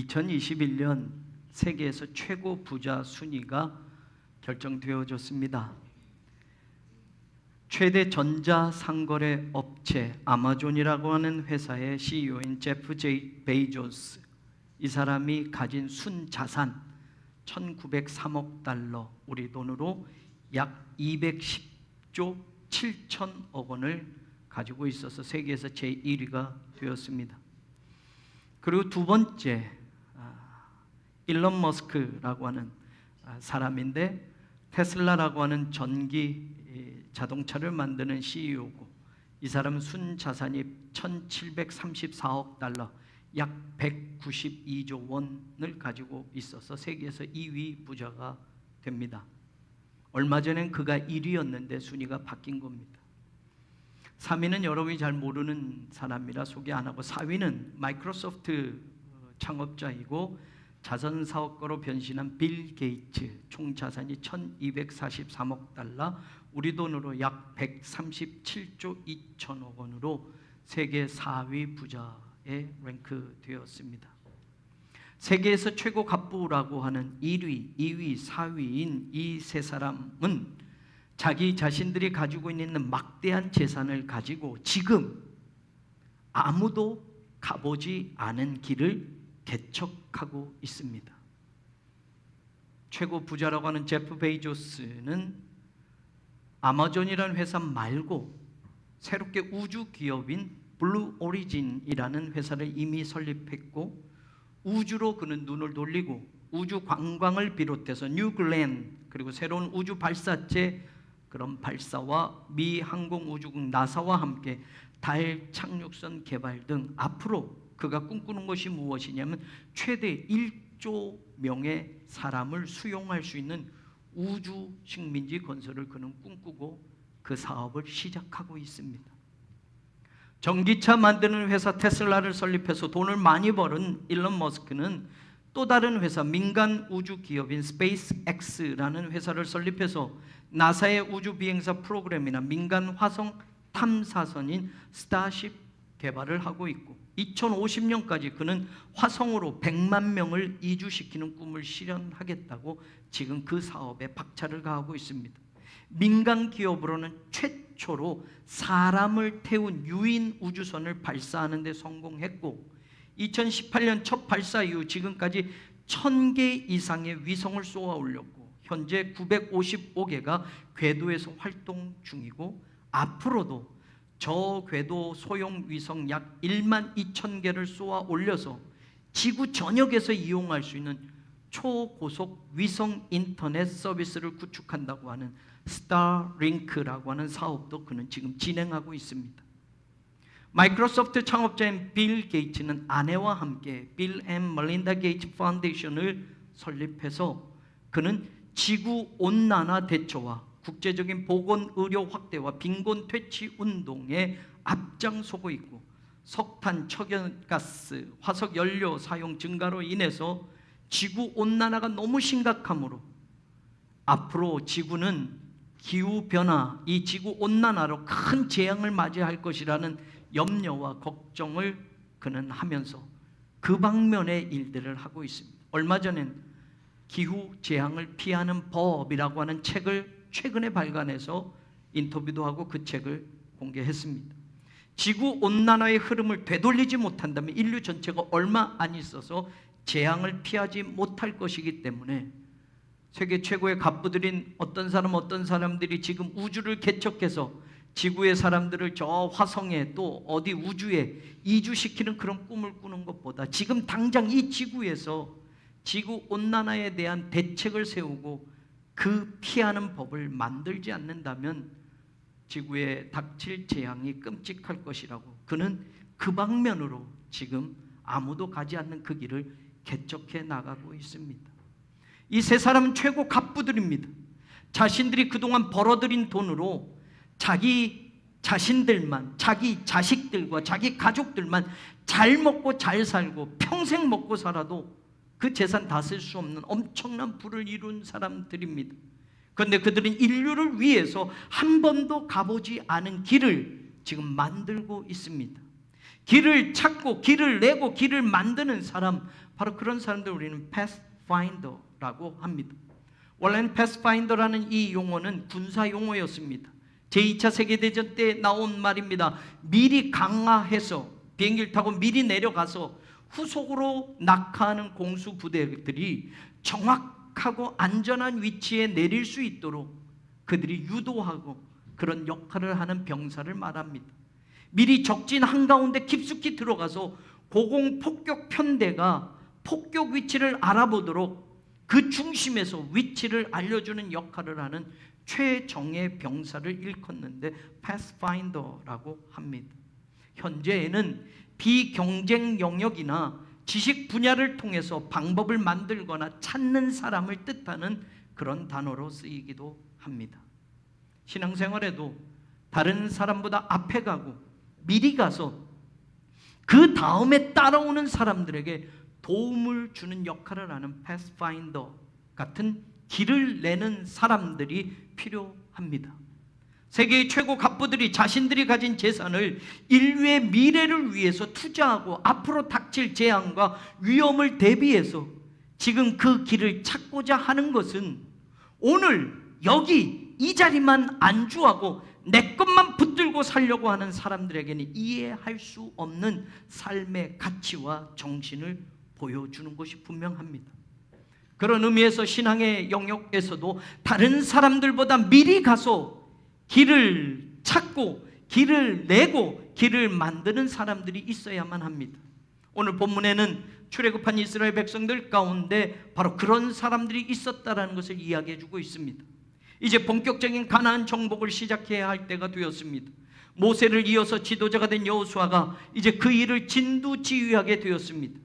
2021년 세계에서 최고 부자 순위가 결정되어졌습니다. 최대 전자상거래 업체 아마존이라고 하는 회사의 CEO인 제프 베이조스, 이 사람이 가진 순자산 1903억 달러, 우리 돈으로 약 210조 7천억 원을 가지고 있어서 세계에서 제1위가 되었습니다. 그리고 두 번째, 일론 머스크라고 하는 사람인데, 테슬라라고 하는 전기 자동차를 만드는 CEO고, 이 사람은 순자산이 1734억 달러, 약 192조 원을 가지고 있어서 세계에서 2위 부자가 됩니다. 얼마 전엔 그가 1위였는데 순위가 바뀐 겁니다. 3위는 여러분이 잘 모르는 사람이라 소개 안 하고, 4위는 마이크로소프트 창업자이고 자선사업가로 변신한 빌 게이츠, 총 자산이 1243억 달러, 우리 돈으로 약 137조 2천억 원으로 세계 4위 부자에 랭크되었습니다. 세계에서 최고 갑부라고 하는 1위, 2위, 4위인 이 세 사람은 자기 자신들이 가지고 있는 막대한 재산을 가지고 지금 아무도 가보지 않은 길을 개척하고 있습니다. 최고 부자라고 하는 제프 베이조스는 아마존이라는 회사 말고 새롭게 우주 기업인 블루 오리진이라는 회사를 이미 설립했고, 우주로 그는 눈을 돌리고 우주 관광을 비롯해서 뉴글렌, 그리고 새로운 우주 발사체 그런 발사와 미 항공우주국 나사와 함께 달 착륙선 개발 등 앞으로 그가 꿈꾸는 것이 무엇이냐면 최대 1조 명의 사람을 수용할 수 있는 우주 식민지 건설을 그는 꿈꾸고 그 사업을 시작하고 있습니다. 전기차 만드는 회사 테슬라를 설립해서 돈을 많이 벌은 일론 머스크는 또 다른 회사, 민간 우주 기업인 스페이스X라는 회사를 설립해서 나사의 우주 비행사 프로그램이나 민간 화성 탐사선인 스타쉽 개발을 하고 있고, 2050년까지 그는 화성으로 100만 명을 이주시키는 꿈을 실현하겠다고 지금 그 사업에 박차를 가하고 있습니다. 민간 기업으로는 최초로 사람을 태운 유인 우주선을 발사하는 데 성공했고, 2018년 첫 발사 이후 지금까지 1000개 이상의 위성을 쏘아 올렸고, 현재 955개가 궤도에서 활동 중이고, 앞으로도 저궤도 소형 위성 약 1만 2천 개를 쏘아 올려서 지구 전역에서 이용할 수 있는 초고속 위성 인터넷 서비스를 구축한다고 하는 스타링크라고 하는 사업도 그는 지금 진행하고 있습니다. 마이크로소프트 창업자인 빌 게이츠는 아내와 함께 빌 앤 멀린다 게이츠 파운데이션을 설립해서 그는 지구 온난화 대처와 국제적인 보건 의료 확대와 빈곤 퇴치 운동에 앞장서고 있고, 석탄, 천연가스, 화석 연료 사용 증가로 인해서 지구 온난화가 너무 심각하므로 앞으로 지구는 기후 변화, 이 지구 온난화로 큰 재앙을 맞이할 것이라는 염려와 걱정을 그는 하면서 그 방면의 일들을 하고 있습니다. 얼마 전엔 기후 재앙을 피하는 법이라고 하는 책을 최근에 발간해서 인터뷰도 하고 그 책을 공개했습니다. 지구 온난화의 흐름을 되돌리지 못한다면 인류 전체가 얼마 안 있어서 재앙을 피하지 못할 것이기 때문에 세계 최고의 갑부들인 어떤 사람들이 지금 우주를 개척해서 지구의 사람들을 저 화성에 또 어디 우주에 이주시키는 그런 꿈을 꾸는 것보다 지금 당장 이 지구에서 지구 온난화에 대한 대책을 세우고 그 피하는 법을 만들지 않는다면 지구에 닥칠 재앙이 끔찍할 것이라고 그는 그 방면으로 지금 아무도 가지 않는 그 길을 개척해 나가고 있습니다. 이 세 사람은 최고 갑부들입니다. 자신들이 그동안 벌어들인 돈으로 자기 자신들만, 자기 자식들과 자기 가족들만 잘 먹고 잘 살고 평생 먹고 살아도 그 재산 다 쓸 수 없는 엄청난 부를 이룬 사람들입니다. 그런데 그들은 인류를 위해서 한 번도 가보지 않은 길을 지금 만들고 있습니다. 길을 찾고 길을 내고 길을 만드는 사람, 바로 그런 사람들 우리는 패스파인더라고 합니다. 원래는 패스파인더라는 이 용어는 군사 용어였습니다. 제2차 세계대전 때 나온 말입니다. 미리 강화해서 비행기를 타고 미리 내려가서 후속으로 낙하하는 공수 부대들이 정확하고 안전한 위치에 내릴 수 있도록 그들이 유도하고 그런 역할을 하는 병사를 말합니다. 미리 적진 한가운데 깊숙이 들어가서 고공폭격 편대가 폭격 위치를 알아보도록 그 중심에서 위치를 알려주는 역할을 하는 최정예 병사를 일컫는데 패스파인더라고 합니다. 현재에는 비경쟁 영역이나 지식 분야를 통해서 방법을 만들거나 찾는 사람을 뜻하는 그런 단어로 쓰이기도 합니다. 신앙생활에도 다른 사람보다 앞에 가고 미리 가서 그 다음에 따라오는 사람들에게 도움을 주는 역할을 하는 패스파인더 같은 길을 내는 사람들이 필요합니다. 세계의 최고 갑부들이 자신들이 가진 재산을 인류의 미래를 위해서 투자하고 앞으로 닥칠 재앙과 위험을 대비해서 지금 그 길을 찾고자 하는 것은 오늘 여기 이 자리만 안주하고 내 것만 붙들고 살려고 하는 사람들에게는 이해할 수 없는 삶의 가치와 정신을 보여주는 것이 분명합니다. 그런 의미에서 신앙의 영역에서도 다른 사람들보다 미리 가서 길을 찾고 길을 내고 길을 만드는 사람들이 있어야만 합니다. 오늘 본문에는 출애굽한 이스라엘 백성들 가운데 바로 그런 사람들이 있었다라는 것을 이야기해 주고 있습니다. 이제 본격적인 가나안 정복을 시작해야 할 때가 되었습니다. 모세를 이어서 지도자가 된 여호수아가 이제 그 일을 진두지휘하게 되었습니다.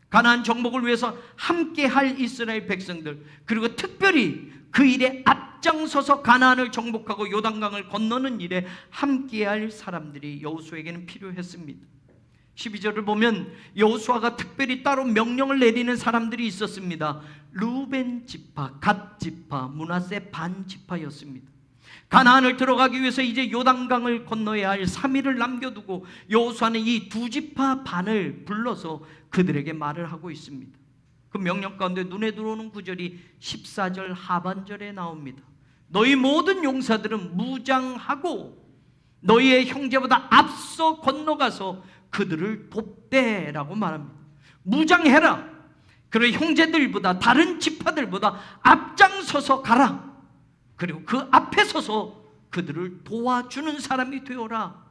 가나안 정복을 위해서 함께 할 이스라엘 백성들, 그리고 특별히 그 일에 앞장서서 가나안을 정복하고 요단강을 건너는 일에 함께할 사람들이 여호수아에게는 필요했습니다. 12절을 보면 여호수아가 특별히 따로 명령을 내리는 사람들이 있었습니다. 루벤 지파, 갓 지파, 므낫세 반 지파였습니다. 가나안을 들어가기 위해서 이제 요단강을 건너야 할 3일을 남겨두고 여호수아는 이 두 지파 반을 불러서 그들에게 말을 하고 있습니다. 그 명령 가운데 눈에 들어오는 구절이 14절 하반절에 나옵니다. 너희 모든 용사들은 무장하고 너희의 형제보다 앞서 건너가서 그들을 돕대라고 말합니다. 무장해라. 그리고 형제들보다 다른 지파들보다 앞장서서 가라. 그리고 그 앞에 서서 그들을 도와주는 사람이 되어라.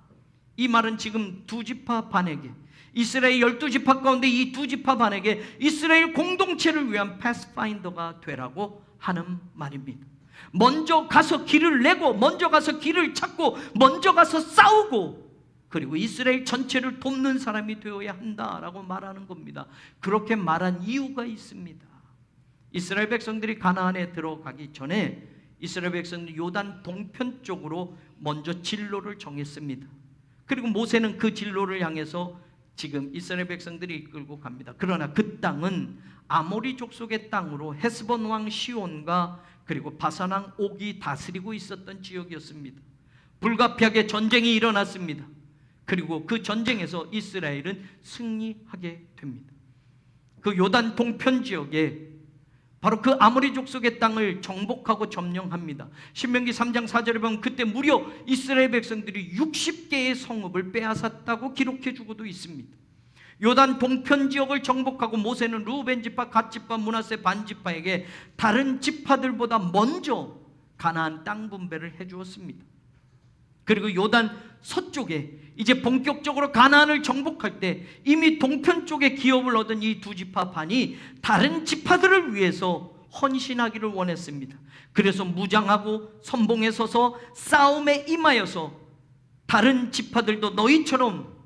이 말은 지금 두 지파 반에게, 이스라엘 12지파 가운데 이 두 지파 반에게 이스라엘 공동체를 위한 패스파인더가 되라고 하는 말입니다. 먼저 가서 길을 내고, 먼저 가서 길을 찾고, 먼저 가서 싸우고, 그리고 이스라엘 전체를 돕는 사람이 되어야 한다라고 말하는 겁니다. 그렇게 말한 이유가 있습니다. 이스라엘 백성들이 가나안에 들어가기 전에 이스라엘 백성들이 요단 동편 쪽으로 먼저 진로를 정했습니다. 그리고 모세는 그 진로를 향해서 지금 이스라엘 백성들이 이끌고 갑니다. 그러나 그 땅은 아모리 족속의 땅으로 헤스본 왕 시온과 그리고 바산 왕 옥이 다스리고 있었던 지역이었습니다. 불가피하게 전쟁이 일어났습니다. 그리고 그 전쟁에서 이스라엘은 승리하게 됩니다. 그 요단 동편 지역에 바로 그 아모리 족속의 땅을 정복하고 점령합니다. 신명기 3장 4절에 보면 그때 무려 이스라엘 백성들이 60개의 성읍을 빼앗았다고 기록해 주고도 있습니다. 요단 동편 지역을 정복하고 모세는 루벤 지파, 갓 지파, 므낫세 반 지파에게 다른 지파들보다 먼저 가나안 땅 분배를 해 주었습니다. 그리고 요단 서쪽에 이제 본격적으로 가나안을 정복할 때 이미 동편 쪽에 기업을 얻은 이 두 지파 반이 다른 지파들을 위해서 헌신하기를 원했습니다. 그래서 무장하고 선봉에 서서 싸움에 임하여서 다른 지파들도 너희처럼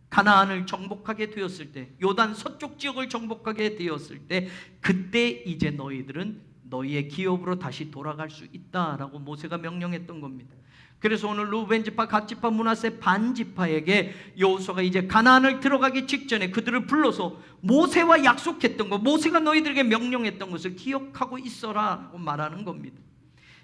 가나안을 정복하게 되었을 때, 요단 서쪽 지역을 정복하게 되었을 때, 그때 이제 너희들은 너희의 기업으로 다시 돌아갈 수 있다라고 모세가 명령했던 겁니다. 그래서 오늘 루벤 지파, 갓 지파, 므낫세 반 지파에게 여호수아가 이제 가나안을 들어가기 직전에 그들을 불러서 모세와 약속했던 것, 모세가 너희들에게 명령했던 것을 기억하고 있어라고 말하는 겁니다.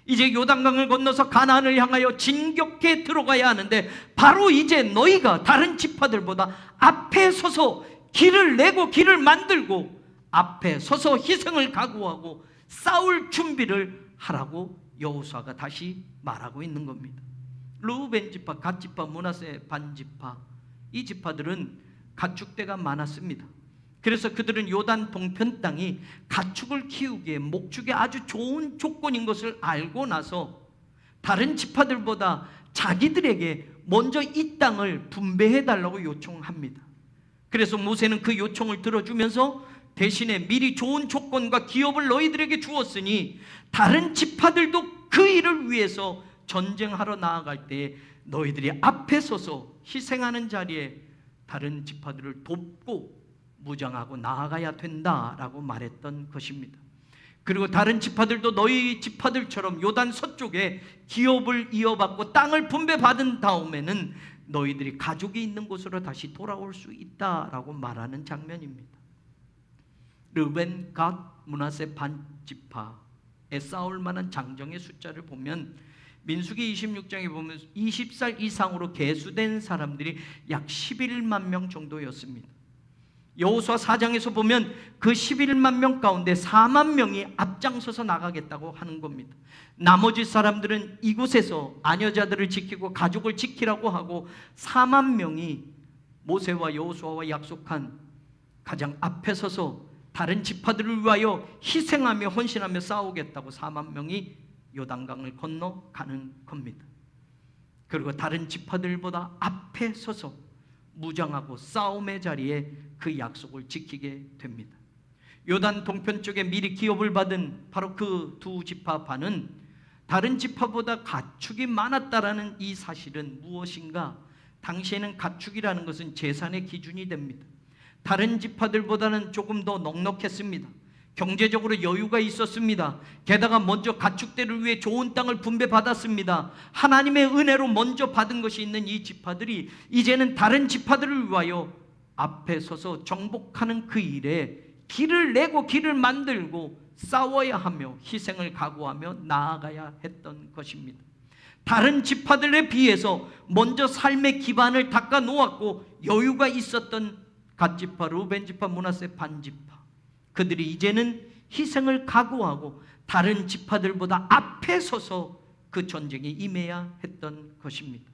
이제 요단강을 건너서 가나안을 향하여 진격해 들어가야 하는데, 바로 이제 너희가 다른 지파들보다 앞에 서서 길을 내고 길을 만들고 앞에 서서 희생을 각오하고 싸울 준비를 하라고 여호수아가 다시 말하고 있는 겁니다. 르우벤 지파, 갓 지파, 므낫세 반 지파, 이 지파들은 가축대가 많았습니다. 그래서 그들은 요단 동편 땅이 가축을 키우기에 목축에 아주 좋은 조건인 것을 알고 나서 다른 지파들보다 자기들에게 먼저 이 땅을 분배해 달라고 요청합니다. 그래서 모세는 그 요청을 들어주면서 대신에 미리 좋은 조건과 기업을 너희들에게 주었으니 다른 지파들도 그 일을 위해서 전쟁하러 나아갈 때 너희들이 앞에 서서 희생하는 자리에 다른 지파들을 돕고 무장하고 나아가야 된다라고 말했던 것입니다. 그리고 다른 지파들도 너희 지파들처럼 요단 서쪽에 기업을 이어받고 땅을 분배받은 다음에는 너희들이 가족이 있는 곳으로 다시 돌아올 수 있다라고 말하는 장면입니다. 르벤, 갓, 므낫세 반 지파에 싸울 만한 장정의 숫자를 보면 민수기 26장에 보면 20살 이상으로 계수된 사람들이 약 11만 명 정도였습니다. 여호수아 4장에서 보면 그 11만 명 가운데 4만 명이 앞장서서 나가겠다고 하는 겁니다. 나머지 사람들은 이곳에서 아녀자들을 지키고 가족을 지키라고 하고 4만 명이 모세와 여호수아와 약속한 가장 앞에 서서 다른 지파들을 위하여 희생하며 헌신하며 싸우겠다고 4만 명이 요단강을 건너가는 겁니다. 그리고 다른 지파들보다 앞에 서서 무장하고 싸움의 자리에 그 약속을 지키게 됩니다. 요단 동편 쪽에 미리 기업을 받은 바로 그 두 지파 반은 다른 지파보다 가축이 많았다라는 이 사실은 무엇인가? 당시에는 가축이라는 것은 재산의 기준이 됩니다. 다른 지파들보다는 조금 더 넉넉했습니다. 경제적으로 여유가 있었습니다. 게다가 먼저 가축대를 위해 좋은 땅을 분배받았습니다. 하나님의 은혜로 먼저 받은 것이 있는 이 지파들이 이제는 다른 지파들을 위하여 앞에 서서 정복하는 그 일에 길을 내고 길을 만들고 싸워야 하며 희생을 각오하며 나아가야 했던 것입니다. 다른 지파들에 비해서 먼저 삶의 기반을 닦아 놓았고 여유가 있었던 갓지파, 르우벤지파, 므낫세 반지파, 그들이 이제는 희생을 각오하고 다른 지파들보다 앞에 서서 그 전쟁에 임해야 했던 것입니다.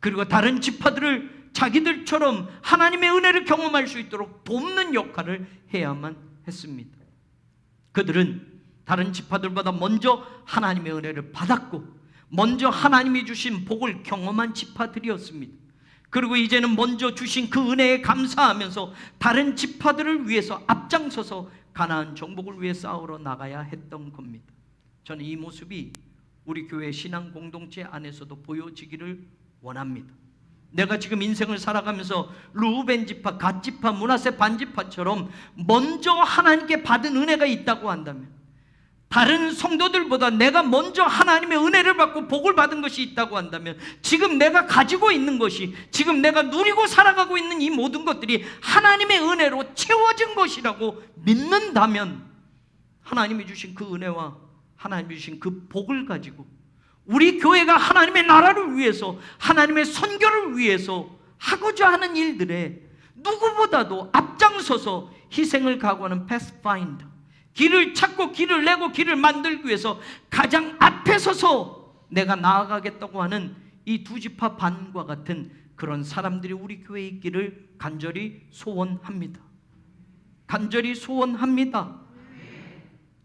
그리고 다른 지파들을 자기들처럼 하나님의 은혜를 경험할 수 있도록 돕는 역할을 해야만 했습니다. 그들은 다른 지파들보다 먼저 하나님의 은혜를 받았고 먼저 하나님이 주신 복을 경험한 지파들이었습니다. 그리고 이제는 먼저 주신 그 은혜에 감사하면서 다른 지파들을 위해서 앞장서서 가나안 정복을 위해 싸우러 나가야 했던 겁니다. 저는 이 모습이 우리 교회 신앙 공동체 안에서도 보여지기를 원합니다. 내가 지금 인생을 살아가면서 르우벤 지파, 갓 지파, 므낫세 반 지파처럼 먼저 하나님께 받은 은혜가 있다고 한다면, 다른 성도들보다 내가 먼저 하나님의 은혜를 받고 복을 받은 것이 있다고 한다면, 지금 내가 가지고 있는 것이, 지금 내가 누리고 살아가고 있는 이 모든 것들이 하나님의 은혜로 채워진 것이라고 믿는다면, 하나님이 주신 그 은혜와 하나님이 주신 그 복을 가지고 우리 교회가 하나님의 나라를 위해서, 하나님의 선교를 위해서 하고자 하는 일들에 누구보다도 앞장서서 희생을 각오하는 패스파인더, 길을 찾고 길을 내고 길을 만들기 위해서 가장 앞에 서서 내가 나아가겠다고 하는 이 두 지파 반과 같은 그런 사람들이 우리 교회에 있기를 간절히 소원합니다. 간절히 소원합니다.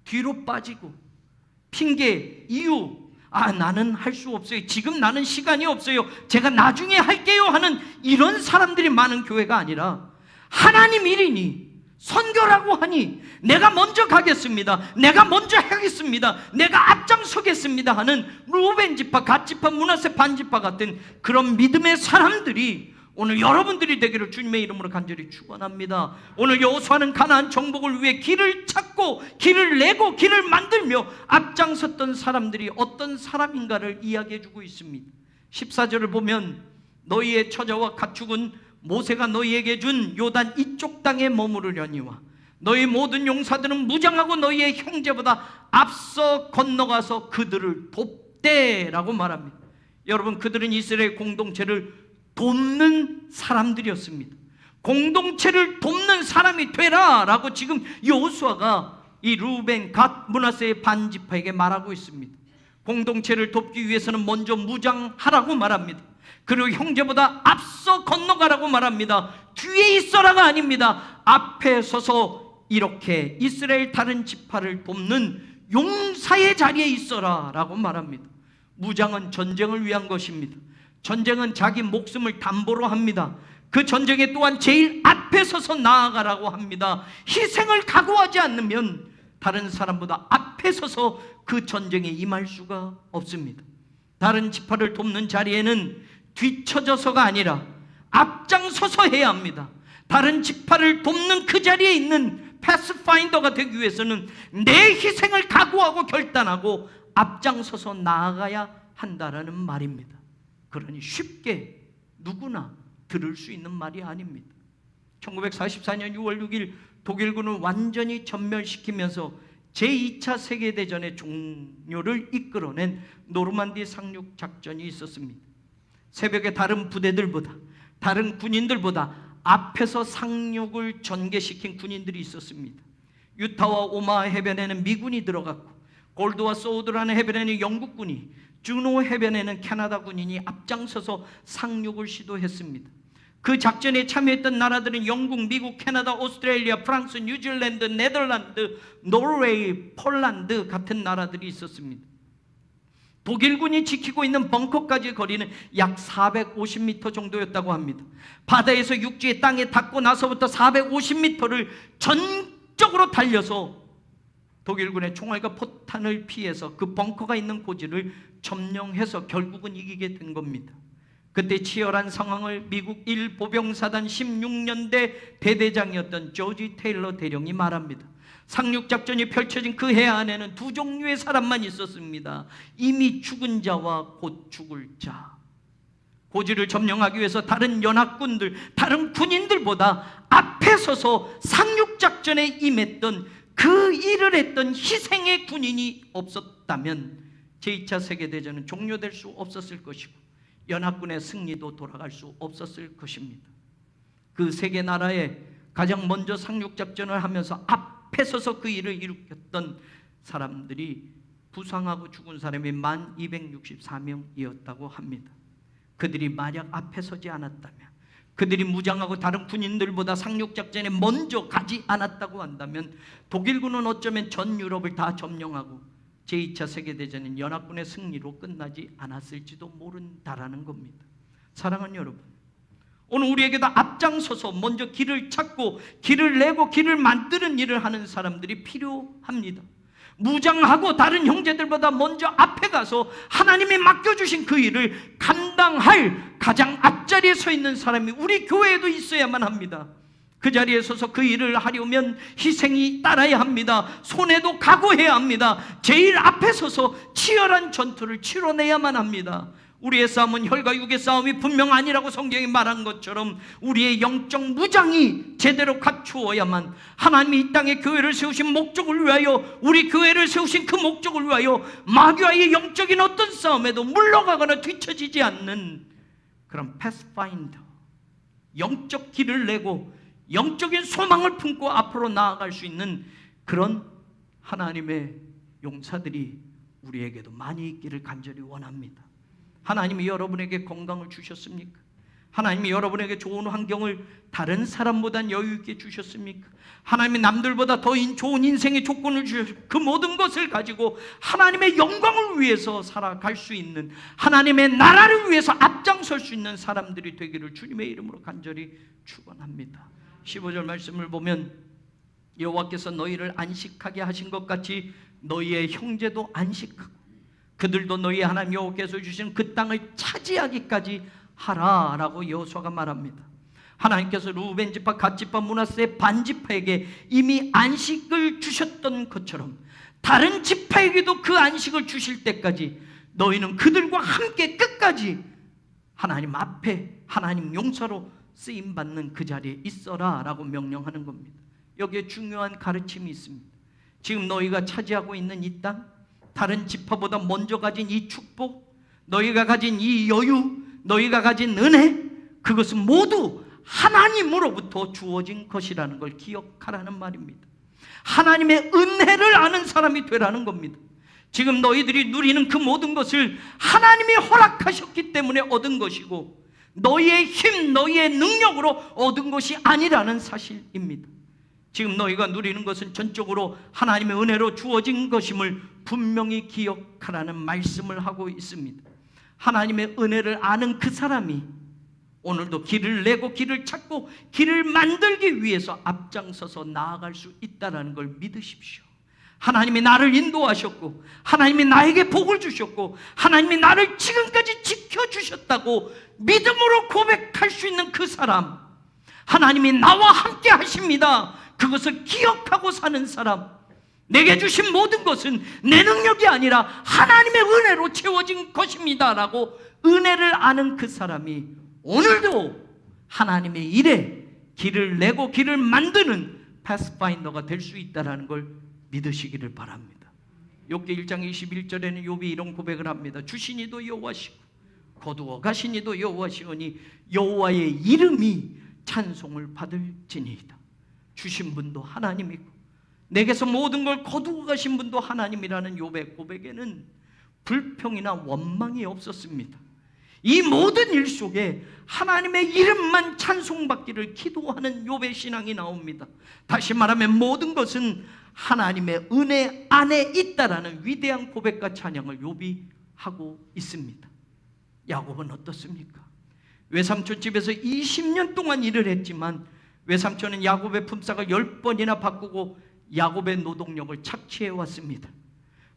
뒤로 빠지고 핑계, 이유, 나는 할 수 없어요, 지금 나는 시간이 없어요, 제가 나중에 할게요 하는 이런 사람들이 많은 교회가 아니라, 하나님 일이니 선교라고 하니 내가 먼저 가겠습니다, 내가 먼저 하겠습니다, 내가 앞장서겠습니다 하는 르우벤 지파, 갓 지파, 므낫세 반 지파 같은 그런 믿음의 사람들이 오늘 여러분들이 되기를 주님의 이름으로 간절히 축원합니다. 오늘 여호수아는 가나안 정복을 위해 길을 찾고 길을 내고 길을 만들며 앞장섰던 사람들이 어떤 사람인가를 이야기해주고 있습니다. 14절을 보면 너희의 처자와 가축은 모세가 너희에게 준 요단 이쪽 땅에 머무르려니와 너희 모든 용사들은 무장하고 너희의 형제보다 앞서 건너가서 그들을 돕되라고 말합니다. 여러분, 그들은 이스라엘 공동체를 돕는 사람들이었습니다. 공동체를 돕는 사람이 되라라고 지금 여호수아가 이 루벤, 갓, 므낫세의 반지파에게 말하고 있습니다. 공동체를 돕기 위해서는 먼저 무장하라고 말합니다. 그리고 형제보다 앞서 건너가라고 말합니다. 뒤에 있어라가 아닙니다. 앞에 서서 이렇게 이스라엘 다른 지파를 돕는 용사의 자리에 있어라 라고 말합니다. 무장은 전쟁을 위한 것입니다. 전쟁은 자기 목숨을 담보로 합니다. 그 전쟁에 또한 제일 앞에 서서 나아가라고 합니다. 희생을 각오하지 않으면 다른 사람보다 앞에 서서 그 전쟁에 임할 수가 없습니다. 다른 지파를 돕는 자리에는 뒤처져서가 아니라 앞장서서 해야 합니다. 다른 지파를 돕는 그 자리에 있는 패스파인더가 되기 위해서는 내 희생을 각오하고 결단하고 앞장서서 나아가야 한다라는 말입니다. 그러니 쉽게 누구나 들을 수 있는 말이 아닙니다. 1944년 6월 6일 독일군을 완전히 전멸시키면서 제2차 세계대전의 종료를 이끌어낸 노르만디 상륙 작전이 있었습니다. 새벽에 다른 부대들보다, 다른 군인들보다 앞에서 상륙을 전개시킨 군인들이 있었습니다. 유타와 오마하 해변에는 미군이 들어갔고, 골드와 소우드라는 해변에는 영국군이, 주노 해변에는 캐나다 군인이 앞장서서 상륙을 시도했습니다. 그 작전에 참여했던 나라들은 영국, 미국, 캐나다, 오스트레일리아, 프랑스, 뉴질랜드, 네덜란드, 노르웨이, 폴란드 같은 나라들이 있었습니다. 독일군이 지키고 있는 벙커까지의 거리는 약 450m 정도였다고 합니다. 바다에서 육지의 땅에 닿고 나서부터 450m를 전적으로 달려서 독일군의 총알과 포탄을 피해서 그 벙커가 있는 고지를 점령해서 결국은 이기게 된 겁니다. 그때 치열한 상황을 미국 1보병사단 16년대 대대장이었던 조지 테일러 대령이 말합니다. 상륙작전이 펼쳐진 그 해안에는 두 종류의 사람만 있었습니다. 이미 죽은 자와 곧 죽을 자. 고지를 점령하기 위해서 다른 연합군들, 다른 군인들보다 앞에 서서 상륙작전에 임했던, 그 일을 했던 희생의 군인이 없었다면 제2차 세계대전은 종료될 수 없었을 것이고 연합군의 승리도 돌아갈 수 없었을 것입니다. 그 세 개 나라에 가장 먼저 상륙작전을 하면서 앞에 서서 그 일을 일으켰던 사람들이 부상하고 죽은 사람이 1264명이었다고 합니다. 그들이 만약 앞에 서지 않았다면, 그들이 무장하고 다른 군인들보다 상륙작전에 먼저 가지 않았다고 한다면 독일군은 어쩌면 전 유럽을 다 점령하고 제2차 세계대전은 연합군의 승리로 끝나지 않았을지도 모른다라는 겁니다. 사랑하는 여러분, 오늘 우리에게도 앞장서서 먼저 길을 찾고 길을 내고 길을 만드는 일을 하는 사람들이 필요합니다. 무장하고 다른 형제들보다 먼저 앞에 가서 하나님이 맡겨주신 그 일을 감당할 가장 앞자리에 서 있는 사람이 우리 교회에도 있어야만 합니다. 그 자리에 서서 그 일을 하려면 희생이 따라야 합니다. 손해도 각오해야 합니다. 제일 앞에 서서 치열한 전투를 치러내야만 합니다. 우리의 싸움은 혈과 육의 싸움이 분명 아니라고 성경이 말한 것처럼 우리의 영적 무장이 제대로 갖추어야만 하나님이 이 땅에 교회를 세우신 목적을 위하여, 우리 교회를 세우신 그 목적을 위하여 마귀와의 영적인 어떤 싸움에도 물러가거나 뒤처지지 않는 그런 패스파인더, 영적 길을 내고 영적인 소망을 품고 앞으로 나아갈 수 있는 그런 하나님의 용사들이 우리에게도 많이 있기를 간절히 원합니다. 하나님이 여러분에게 건강을 주셨습니까? 하나님이 여러분에게 좋은 환경을 다른 사람보다 여유 있게 주셨습니까? 하나님이 남들보다 더 좋은 인생의 조건을 주셨고 그 모든 것을 가지고 하나님의 영광을 위해서 살아갈 수 있는, 하나님의 나라를 위해서 앞장설 수 있는 사람들이 되기를 주님의 이름으로 간절히 축원합니다. 15절 말씀을 보면 여호와께서 너희를 안식하게 하신 것 같이 너희의 형제도 안식하고 그들도 너희 하나님 여호와께서 주신 그 땅을 차지하기까지 하라라고 여호수아가 말합니다. 하나님께서 루벤 지파, 갓 지파, 므낫세 반지파에게 이미 안식을 주셨던 것처럼 다른 지파에게도 그 안식을 주실 때까지 너희는 그들과 함께 끝까지 하나님 앞에 하나님 용사로 쓰임받는 그 자리에 있어라 라고 명령하는 겁니다. 여기에 중요한 가르침이 있습니다. 지금 너희가 차지하고 있는 이 땅, 다른 지파보다 먼저 가진 이 축복, 너희가 가진 이 여유, 너희가 가진 은혜, 그것은 모두 하나님으로부터 주어진 것이라는 걸 기억하라는 말입니다. 하나님의 은혜를 아는 사람이 되라는 겁니다. 지금 너희들이 누리는 그 모든 것을 하나님이 허락하셨기 때문에 얻은 것이고, 너희의 힘, 너희의 능력으로 얻은 것이 아니라는 사실입니다. 지금 너희가 누리는 것은 전적으로 하나님의 은혜로 주어진 것임을 분명히 기억하라는 말씀을 하고 있습니다. 하나님의 은혜를 아는 그 사람이 오늘도 길을 내고 길을 찾고 길을 만들기 위해서 앞장서서 나아갈 수 있다는 걸 믿으십시오. 하나님이 나를 인도하셨고, 하나님이 나에게 복을 주셨고, 하나님이 나를 지금까지 지켜주셨다고 믿음으로 고백할 수 있는 그 사람, 하나님이 나와 함께 하십니다, 그것을 기억하고 사는 사람, 내게 주신 모든 것은 내 능력이 아니라 하나님의 은혜로 채워진 것입니다 라고 은혜를 아는 그 사람이 오늘도 하나님의 일에 길을 내고 길을 만드는 패스파인더가 될 수 있다는 걸 믿으시기를 바랍니다. 욥기 1장 21절에는 욥이 이런 고백을 합니다. 주시니도 여호와시고 거두어 가시니도 여호와시오니 여호와의 이름이 찬송을 받을지니이다. 주신 분도 하나님이고 내게서 모든 걸 거두어 가신 분도 하나님이라는 욥의 고백에는 불평이나 원망이 없었습니다. 이 모든 일 속에 하나님의 이름만 찬송받기를 기도하는 욥의 신앙이 나옵니다. 다시 말하면 모든 것은 하나님의 은혜 안에 있다라는 위대한 고백과 찬양을 욥이 하고 있습니다. 야곱은 어떻습니까? 외삼촌 집에서 20년 동안 일을 했지만 외삼촌은 야곱의 품삯을 10번이나 바꾸고 야곱의 노동력을 착취해 왔습니다.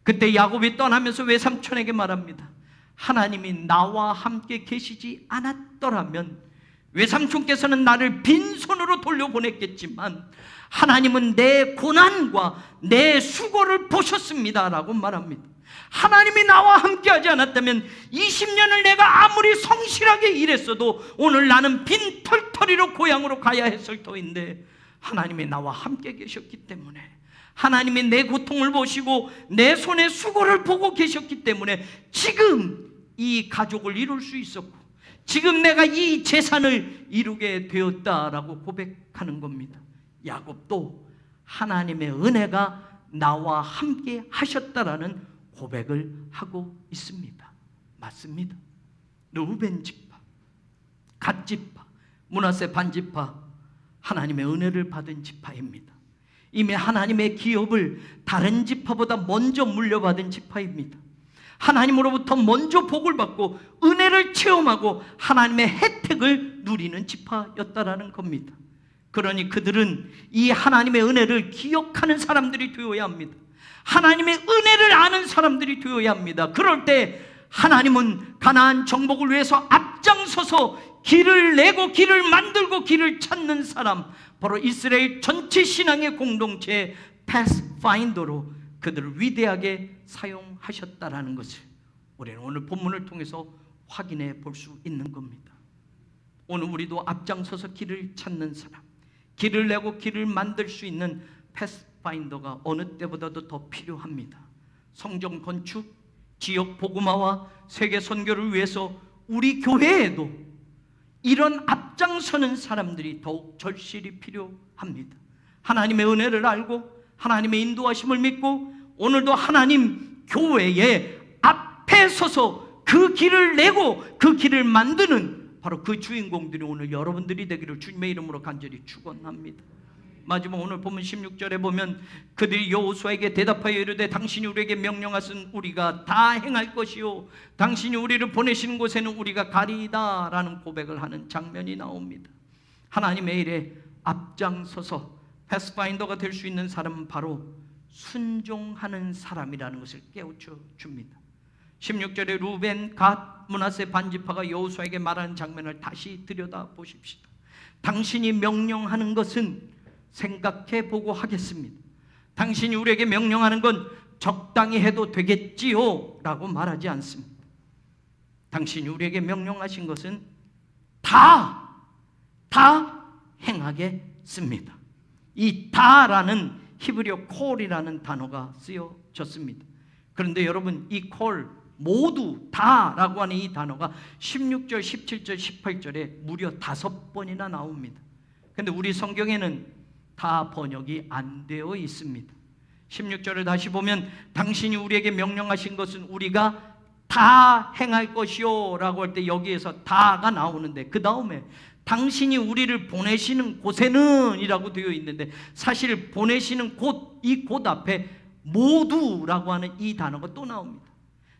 그때 야곱이 떠나면서 외삼촌에게 말합니다. 하나님이 나와 함께 계시지 않았더라면 외삼촌께서는 나를 빈손으로 돌려보냈겠지만 하나님은 내 고난과 내 수고를 보셨습니다 라고 말합니다. 하나님이 나와 함께 하지 않았다면 20년을 내가 아무리 성실하게 일했어도 오늘 나는 빈털터리로 고향으로 가야 했을 터인데 하나님이 나와 함께 계셨기 때문에, 하나님이 내 고통을 보시고 내 손의 수고를 보고 계셨기 때문에 지금 이 가족을 이룰 수 있었고 지금 내가 이 재산을 이루게 되었다라고 고백하는 겁니다. 야곱도 하나님의 은혜가 나와 함께 하셨다라는 고백을 하고 있습니다. 맞습니다. 르우벤 지파, 갓 지파, 므낫세 반 지파, 하나님의 은혜를 받은 지파입니다. 이미 하나님의 기업을 다른 지파보다 먼저 물려받은 지파입니다. 하나님으로부터 먼저 복을 받고 은혜를 체험하고 하나님의 혜택을 누리는 지파였다라는 겁니다. 그러니 그들은 이 하나님의 은혜를 기억하는 사람들이 되어야 합니다. 하나님의 은혜를 아는 사람들이 되어야 합니다. 그럴 때 하나님은 가나안 정복을 위해서 앞장서서 길을 내고 길을 만들고 길을 찾는 사람, 바로 이스라엘 전체 신앙의 공동체 패스파인더로 그들을 위대하게 사용하셨다라는 것을 우리는 오늘 본문을 통해서 확인해 볼 수 있는 겁니다. 오늘 우리도 앞장서서 길을 찾는 사람, 길을 내고 길을 만들 수 있는 패스파인더가 어느 때보다도 더 필요합니다. 성전 건축, 지역 복음화와 세계 선교를 위해서 우리 교회에도 이런 앞장서는 사람들이 더욱 절실히 필요합니다. 하나님의 은혜를 알고 하나님의 인도하심을 믿고 오늘도 하나님 교회의 앞에 서서 그 길을 내고 그 길을 만드는 바로 그 주인공들이 오늘 여러분들이 되기를 주님의 이름으로 간절히 축원합니다. 마지막 오늘 본문 16절에 보면 그들이 여호수아에게 대답하여 이르되 당신이 우리에게 명령하신 우리가 다 행할 것이요 당신이 우리를 보내시는 곳에는 우리가 가리이다 라는 고백을 하는 장면이 나옵니다. 하나님의 일에 앞장서서 패스파인더가 될 수 있는 사람은 바로 순종하는 사람이라는 것을 깨우쳐 줍니다. 16절에 루벤, 갓, 므낫세 반지파가 여호수아에게 말하는 장면을 다시 들여다보십시다. 당신이 명령하는 것은 생각해 보고 하겠습니다. 당신이 우리에게 명령하는 건 적당히 해도 되겠지요 라고 말하지 않습니다. 당신이 우리에게 명령하신 것은 다 행하겠습니다. 이 다라는 히브리어 콜이라는 단어가 쓰여졌습니다. 그런데 여러분, 이 콜 모두 다라고 하는 이 단어가 16절, 17절, 18절에 무려 5번이나 나옵니다. 그런데 우리 성경에는 다 번역이 안 되어 있습니다. 16절을 다시 보면 당신이 우리에게 명령하신 것은 우리가 다 행할 것이요 라고 할 때 여기에서 다가 나오는데, 그 다음에 당신이 우리를 보내시는 곳에는 이라고 되어 있는데, 사실 보내시는 곳, 이 곳 앞에 모두라고 하는 이 단어가 또 나옵니다.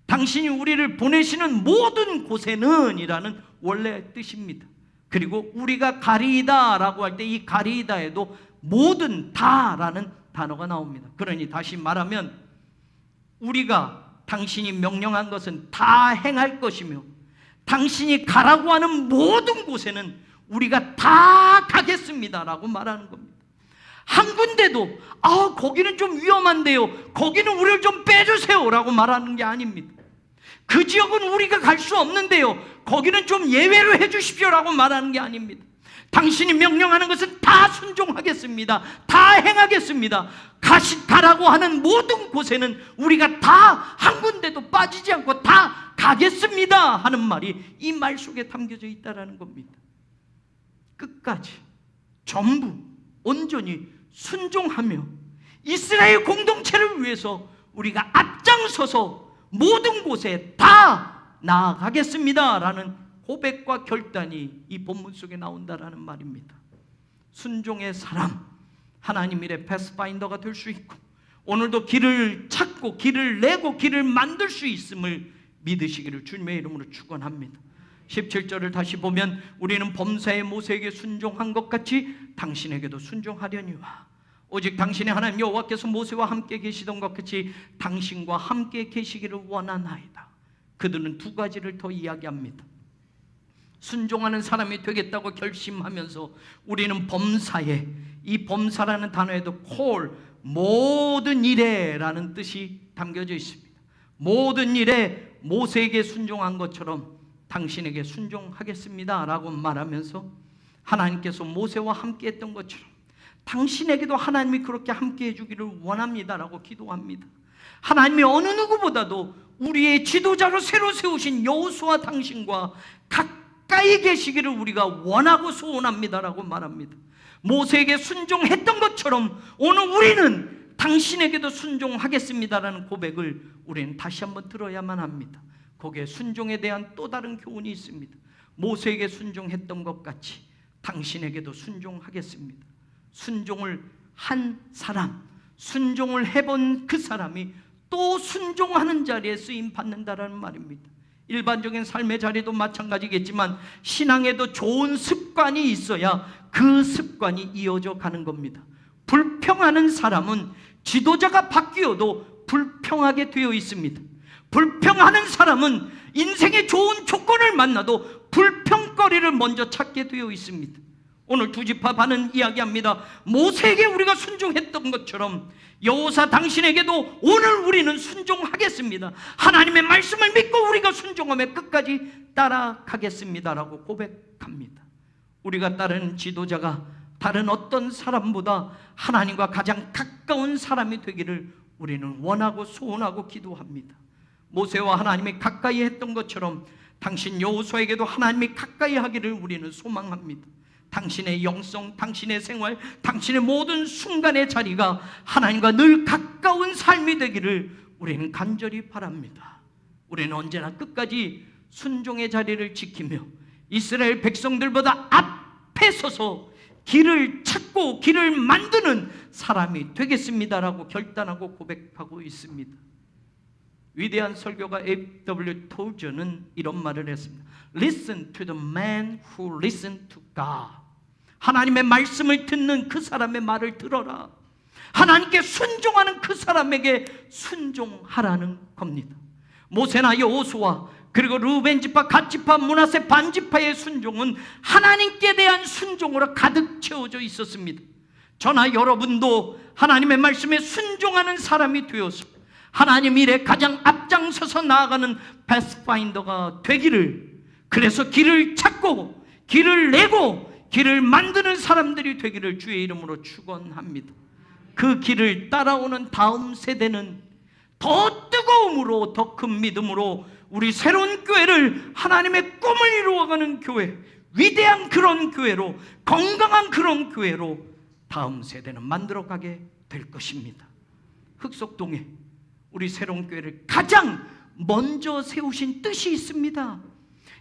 당신이 우리를 보내시는 모든 곳에는 이라는 원래 뜻입니다. 그리고 우리가 가리이다 라고 할 때 이 가리이다에도 모든 다라는 단어가 나옵니다. 그러니 다시 말하면 우리가 당신이 명령한 것은 다 행할 것이며, 당신이 가라고 하는 모든 곳에는 우리가 다 가겠습니다 라고 말하는 겁니다. 한 군데도 거기는 좀 위험한데요, 거기는 우리를 좀 빼주세요 라고 말하는 게 아닙니다. 그 지역은 우리가 갈 수 없는데요, 거기는 좀 예외로 해주십시오 라고 말하는 게 아닙니다. 당신이 명령하는 것은 다 순종하겠습니다, 다 행하겠습니다. 가라고 하는 모든 곳에는 우리가 다 한 군데도 빠지지 않고 다 가겠습니다 하는 말이 이 말 속에 담겨져 있다는 겁니다. 끝까지 전부 온전히 순종하며 이스라엘 공동체를 위해서 우리가 앞장서서 모든 곳에 다 나아가겠습니다 라는 고백과 결단이 이 본문 속에 나온다라는 말입니다. 순종의 사람, 하나님 일의 패스파인더가 될 수 있고, 오늘도 길을 찾고 길을 내고 길을 만들 수 있음을 믿으시기를 주님의 이름으로 축원합니다. 17절을 다시 보면 우리는 범사의 모세에게 순종한 것 같이 당신에게도 순종하려니와, 오직 당신의 하나님 여호와께서 모세와 함께 계시던 것 같이 당신과 함께 계시기를 원하나이다. 그들은 두 가지를 더 이야기합니다. 순종하는 사람이 되겠다고 결심하면서 우리는 범사에, 이 범사라는 단어에도 call, 모든 일에 라는 뜻이 담겨져 있습니다. 모든 일에 모세에게 순종한 것처럼 당신에게 순종하겠습니다 라고 말하면서 하나님께서 모세와 함께 했던 것처럼 당신에게도 하나님이 그렇게 함께 해주기를 원합니다 라고 기도합니다. 하나님이 어느 누구보다도 우리의 지도자로 새로 세우신 여호수아 당신과 가까이 계시기를 우리가 원하고 소원합니다 라고 말합니다. 모세에게 순종했던 것처럼 오늘 우리는 당신에게도 순종하겠습니다라는 고백을 우리는 다시 한번 들어야만 합니다. 거기에 순종에 대한 또 다른 교훈이 있습니다. 모세에게 순종했던 것 같이 당신에게도 순종하겠습니다. 순종을 한 사람, 순종을 해본 그 사람이 또 순종하는 자리에 쓰임 받는다라는 말입니다. 일반적인 삶의 자리도 마찬가지겠지만 신앙에도 좋은 습관이 있어야 그 습관이 이어져 가는 겁니다. 불평하는 사람은 지도자가 바뀌어도 불평하게 되어 있습니다. 불평하는 사람은 인생의 좋은 조건을 만나도 불평거리를 먼저 찾게 되어 있습니다. 오늘 두 지파반은 이야기합니다. 모세에게 우리가 순종했던 것처럼 여호사 당신에게도 오늘 우리는 순종하겠습니다. 하나님의 말씀을 믿고 우리가 순종하며 끝까지 따라가겠습니다라고 고백합니다. 우리가 따르는 지도자가 다른 어떤 사람보다 하나님과 가장 가까운 사람이 되기를 우리는 원하고 소원하고 기도합니다. 모세와 하나님이 가까이 했던 것처럼 당신 여호수아에게도 하나님이 가까이 하기를 우리는 소망합니다. 당신의 영성, 당신의 생활, 당신의 모든 순간의 자리가 하나님과 늘 가까운 삶이 되기를 우리는 간절히 바랍니다. 우리는 언제나 끝까지 순종의 자리를 지키며 이스라엘 백성들보다 앞에 서서 길을 찾고 길을 만드는 사람이 되겠습니다라고 결단하고 고백하고 있습니다. 위대한 설교가 A.W. 토저는 이런 말을 했습니다. Listen to the man who listened to God. 하나님의 말씀을 듣는 그 사람의 말을 들어라. 하나님께 순종하는 그 사람에게 순종하라는 겁니다. 모세나 여호수아 그리고 르우벤 지파, 갓 지파, 므낫세 반 지파의 순종은 하나님께 대한 순종으로 가득 채워져 있었습니다. 저나 여러분도 하나님의 말씀에 순종하는 사람이 되어서 하나님 일에 가장 앞장서서 나아가는 패스파인더가 되기를, 그래서 길을 찾고 길을 내고 길을 만드는 사람들이 되기를 주의 이름으로 축원합니다. 그 길을 따라오는 다음 세대는 더 뜨거움으로, 더 큰 믿음으로 우리 새로운 교회를, 하나님의 꿈을 이루어가는 교회, 위대한 그런 교회로, 건강한 그런 교회로 다음 세대는 만들어가게 될 것입니다. 흑석동에 우리 새로운 교회를 가장 먼저 세우신 뜻이 있습니다.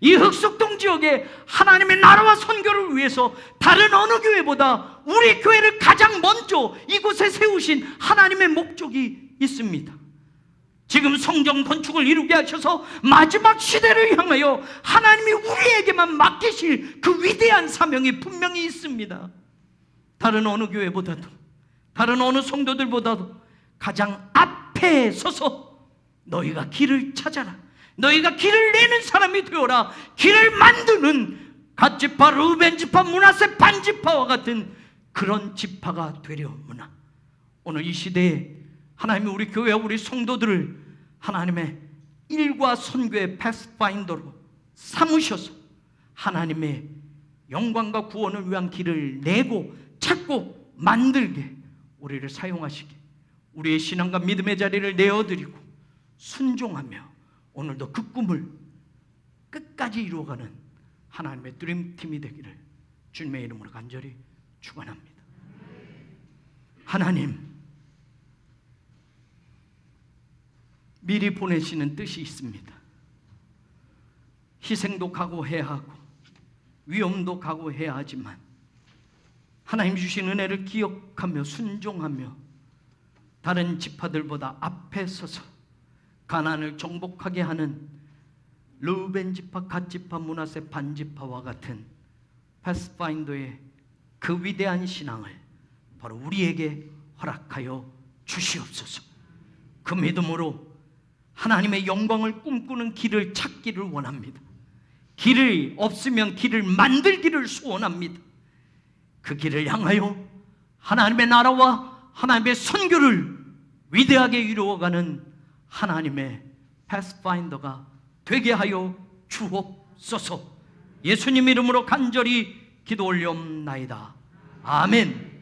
이 흑석동 지역에 하나님의 나라와 선교를 위해서 다른 어느 교회보다 우리 교회를 가장 먼저 이곳에 세우신 하나님의 목적이 있습니다. 지금 성전 건축을 이루게 하셔서 마지막 시대를 향하여 하나님이 우리에게만 맡기실 그 위대한 사명이 분명히 있습니다. 다른 어느 교회보다도, 다른 어느 성도들보다도 가장 앞에 서서 너희가 길을 찾아라, 너희가 길을 내는 사람이 되어라, 길을 만드는 갓지파, 르우벤지파, 므낫세 반지파와 같은 그런 지파가 되려무나. 오늘 이 시대에 하나님이 우리 교회와 우리 성도들을 하나님의 일과 선교의 패스파인더로 삼으셔서 하나님의 영광과 구원을 위한 길을 내고 찾고 만들게 우리를 사용하시게, 우리의 신앙과 믿음의 자리를 내어드리고 순종하며 오늘도 그 꿈을 끝까지 이루어가는 하나님의 드림팀이 되기를 주님의 이름으로 간절히 축원합니다. 하나님, 미리 보내시는 뜻이 있습니다. 희생도 각오해야 하고 위험도 각오해야 하지만 하나님 주신 은혜를 기억하며 순종하며 다른 지파들보다 앞에 서서 가나안을 정복하게 하는 르우벤 지파, 갓 지파, 므낫세 반지파와 같은 패스파인더의 그 위대한 신앙을 바로 우리에게 허락하여 주시옵소서. 그 믿음으로 하나님의 영광을 꿈꾸는 길을 찾기를 원합니다. 길이 없으면 길을 만들기를 소원합니다. 그 길을 향하여 하나님의 나라와 하나님의 선교를 위대하게 이루어가는 하나님의 패스파인더가 되게 하여 주옵소서. 예수님 이름으로 간절히 기도 올리옵나이다. 아멘.